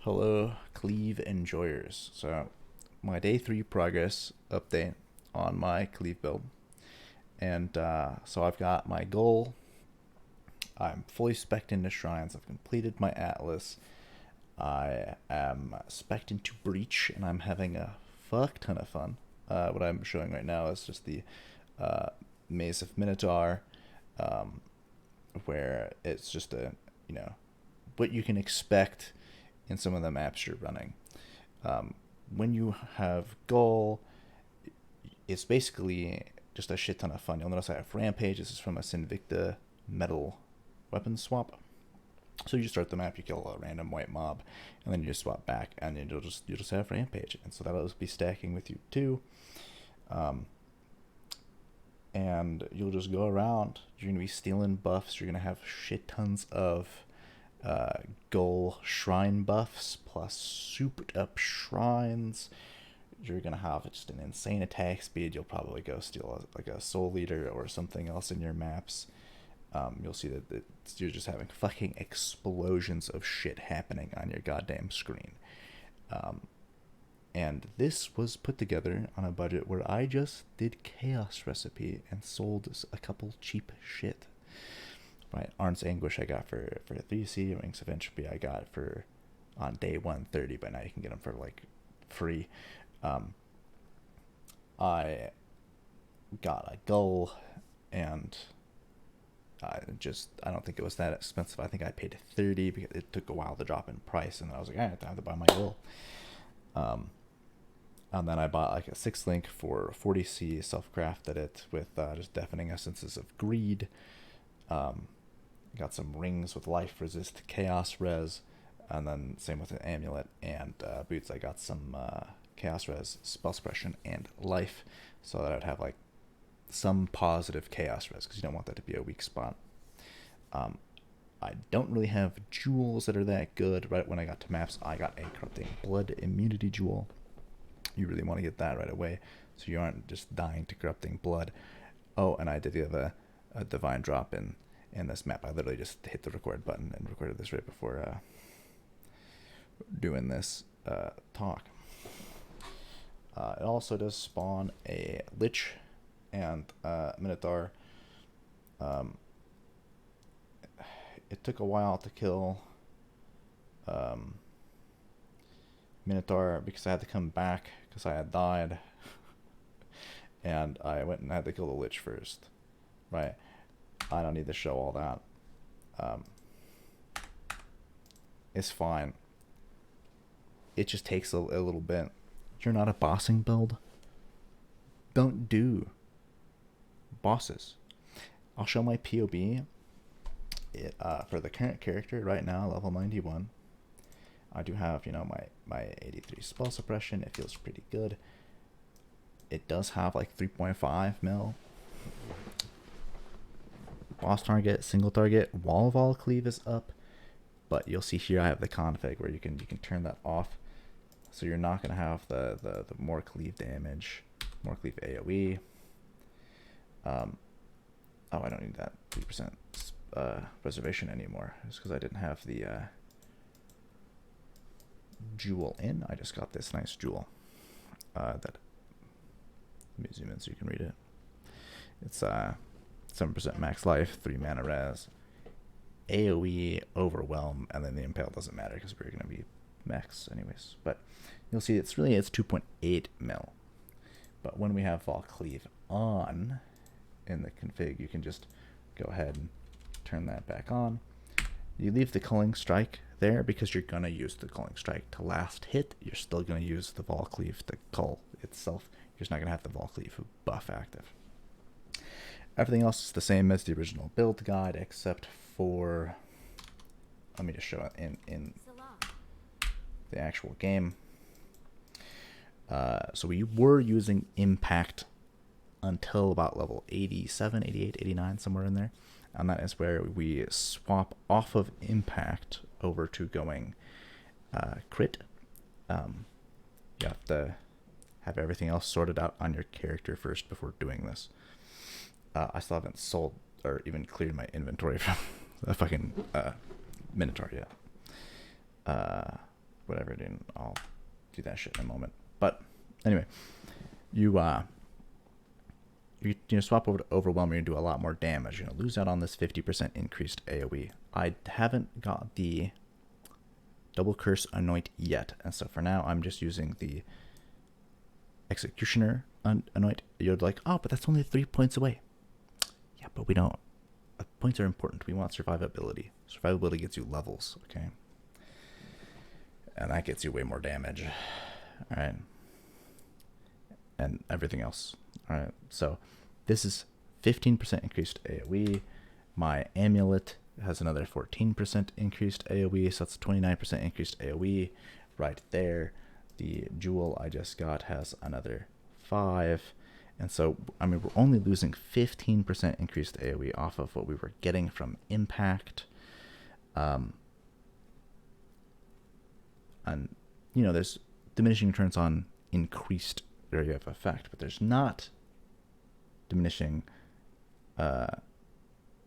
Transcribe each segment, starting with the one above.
Hello, Cleave enjoyers. So, my day 3 progress update on my Cleave build. And so I've got my goal. I'm fully spec'd into shrines. I've completed my atlas. I am spec'd into breach, and I'm having a fuck ton of fun. What I'm showing right now is just the uh, Maze of Minotaur, um, where it's just you know, what you can expect in some of the maps you're running. Um, when you have goal, it's basically just a shit ton of fun. You'll notice I have Rampage. This is from a Sinvicta metal weapon swap. So you start the map, you kill a random white mob, and then you just swap back, and then you'll just have Rampage, and so that'll just be stacking with you too. Um, and you'll just go around. You're gonna be stealing buffs. You're gonna have shit tons of goal shrine buffs plus souped up shrines. You're gonna have just an insane attack speed. You'll probably go steal like a soul leader or something else in your maps. You'll see that you're just having fucking explosions of shit happening on your goddamn screen. Um, and this was put together on a budget where I just did Chaos Recipe and sold a couple cheap shit. Right, Arn's Anguish I got for 3C, Wings of Entropy I got for on day 130, but now you can get them for like free. Um, I got a goal, and I don't think it was that expensive. I think I paid 30 because it took a while to drop in price, and then I was like, I have to buy my goal. And then I bought like a 6 link for 40C, self-crafted it with just deafening essences of greed. Got some rings with life resist, chaos res, and then same with an amulet and boots. I got some chaos res, spell suppression, and life, so that I'd have like some positive chaos res because you don't want that to be a weak spot. I don't really have jewels that are that good. Right when I got to maps, I got a corrupting blood immunity jewel. You really want to get that right away, so you aren't just dying to corrupting blood. Oh, and I did have a divine drop in this map. I literally just hit the record button and recorded this right before doing this talk. It also does spawn a Lich and Minotaur. It took a while to kill Minotaur because I had to come back because I had died. And I went and had to kill the Lich first. Right. I don't need to show all that. It's fine. It just takes a little bit. You're not a bossing build. Don't do bosses. I'll show my POB. For the current character right now, level 91. I do have, my 83 spell suppression. It feels pretty good. It does have like 3.5 mil. Boss target, single target, wall vaal cleave is up, but you'll see here I have the config where you can turn that off, so you're not gonna have the more cleave damage, more cleave AOE. Oh, I don't need that 3% reservation anymore. It's because I didn't have the jewel in. I just got this nice jewel. That let me zoom in so you can read it. It's 7% max life, 3 mana res, AoE, Overwhelm, and then the Impale doesn't matter because we're going to be max anyways. But you'll see it's 2.8 mil. But when we have vaal cleave on in the config, you can just go ahead and turn that back on. You leave the culling strike there because you're going to use the culling strike to last hit. You're still going to use the vaal cleave to cull itself. You're just not going to have the vaal cleave buff active. Everything else is the same as the original build guide, except for, let me just show it in the actual game. So we were using impact until about level 87, 88, 89, somewhere in there. And that is where we swap off of impact over to going crit. You have to have everything else sorted out on your character first before doing this. I still haven't sold or even cleared my inventory from the fucking Minotaur yet. whatever, dude. I'll do that shit in a moment. But anyway, you swap over to Overwhelm, you're going to do a lot more damage. You're going to lose out on this 50% increased AoE. I haven't got the double curse anoint yet, and so for now I'm just using the executioner anoint. You're like, oh, but that's only 3 points away. Yeah, but we don't. Points are important. We want survivability. Survivability gets you levels, okay? And that gets you way more damage. All right. And everything else. All right. So this is 15% increased AoE. My amulet has another 14% increased AoE, so that's 29% increased AoE right there. The jewel I just got has another 5. And so, I mean, we're only losing 15% increased AoE off of what we were getting from impact. And, you know, there's diminishing returns on increased area of effect, but there's not diminishing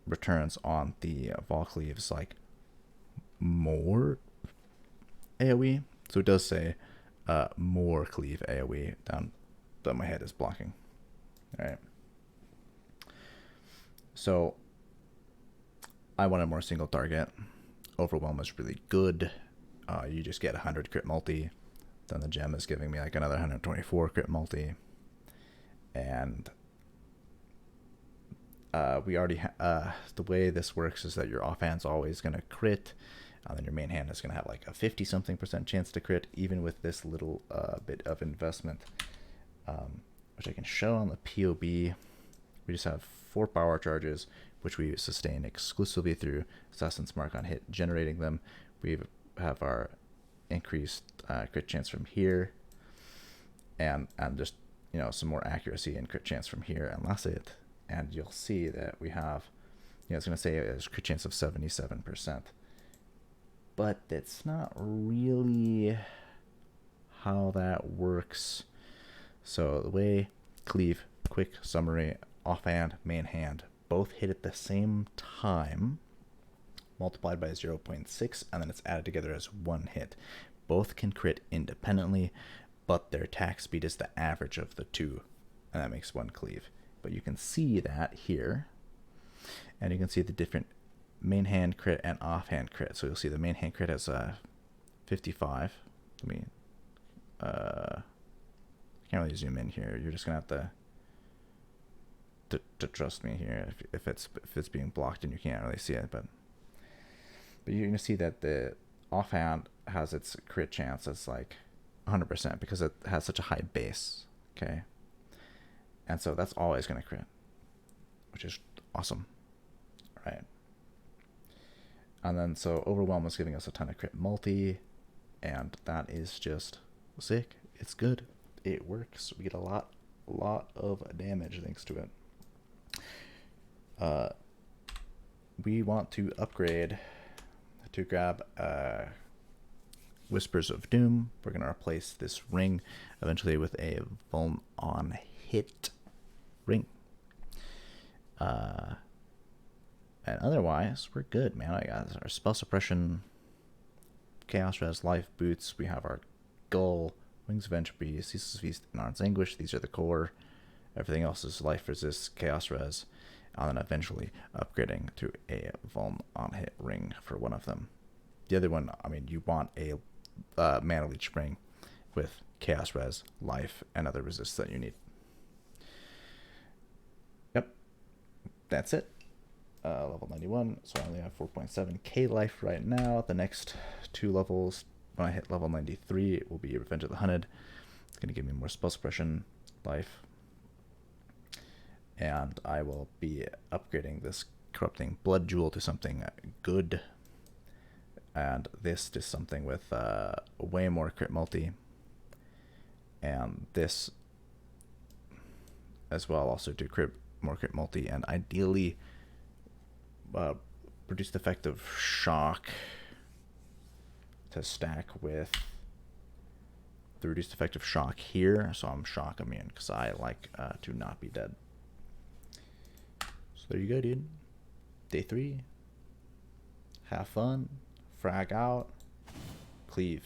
returns on the vaal cleaves, like more AoE. So it does say more cleave AoE down that my head is blocking. All right. So I wanted more single target. Overwhelm is really good. You just get 100 crit multi. Then the gem is giving me like another 124 crit multi. And we already the way this works is that your offhand's always going to crit. And then your main hand is going to have like a 50-something% chance to crit, even with this little bit of investment. Which I can show on the POB. We just have 4 power charges, which we sustain exclusively through Assassin's Mark on hit, generating them. We have our increased crit chance from here, and just, you know, some more accuracy and crit chance from here, and that's it. And you'll see that we have, you know, it's going to say a crit chance of 77%, but that's not really how that works. So the way cleave, quick summary, offhand, main hand both hit at the same time, multiplied by 0.6, and then it's added together as one hit. Both can crit independently, but their attack speed is the average of the two, and that makes one cleave. But you can see that here, and you can see the different main hand crit and offhand crit. So you'll see the main hand crit has 55. Let me can't really zoom in here. You're just gonna have to trust me here if it's being blocked and you can't really see it, but you're gonna see that the offhand has its crit chance as like 100% because it has such a high base, okay? And so that's always gonna crit, which is awesome, right? And then so Overwhelm is giving us a ton of crit multi, and that is just sick. It's good. It works. We get a lot of damage thanks to it. We want to upgrade to grab Whispers of Doom. We're going to replace this ring eventually with a Vuln on hit ring. And otherwise, we're good, man. I got our spell suppression, chaos res, life boots. We have our gull, Wings of Entropy, Ceaseless Feast, and Arn's Anguish. These are the core. Everything else is life resist, chaos res, and then eventually upgrading to a Vuln on hit ring for one of them. The other one, I mean, you want a mana leech ring with chaos res, life, and other resists that you need. Yep, that's it. Level 91, so I only have 4.7k life right now. The next 2 levels, when I hit level 93, it will be Revenge of the Hunted. It's going to give me more spell suppression, life, and I will be upgrading this corrupting blood jewel to something good, and this to something with way more crit multi, and this as well also to more crit multi, and ideally reduced effective shock to stack with the reduced effective shock here, so I'm shock immune because I like to not be dead. So there you go, dude. Day 3. Have fun. Frag out. Cleave.